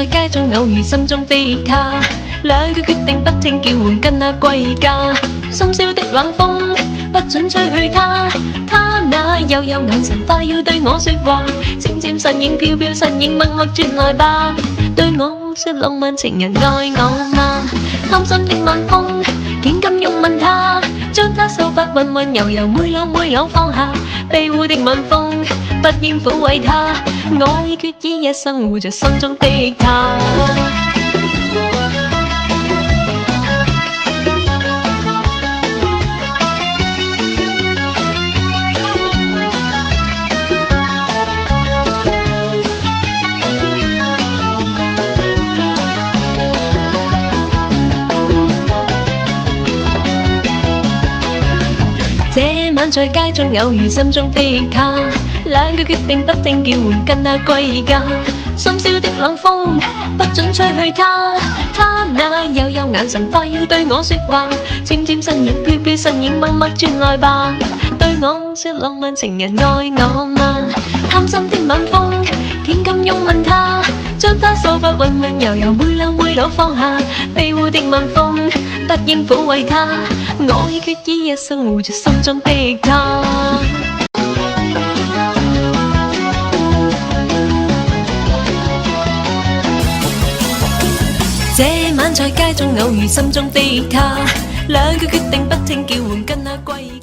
在街中偶遇心中的他，兩個決定不聽叫喚跟他歸家。深宵的冷風不准吹去他，他那幽幽眼神快要對我說話，漸漸身影飄飄身影默默轉來吧，對我說浪漫情人愛我嗎？貪心的晚風竟敢擁吻他，將他秀髮溫溫柔柔每縷每縷放下，庇護的晚風不應撫慰他，我已決意一生護着心中的他。這晚在街中偶遇心中的他，兩個決定不聽叫喚跟他歸家。深宵的冷風不准吹去他，他那幽幽眼神快要對我說話，漸漸身影飄飄身影默默轉來吧，對我說浪漫情人愛我嗎？貪心的晚風竟敢擁吻他，將他秀髮溫溫柔柔每縷每縷放下，庇護的晚風不應撫慰他，我已決意一生護着心中的他。這晚在街中偶遇心中的他，兩個決定不聽叫喚跟他歸。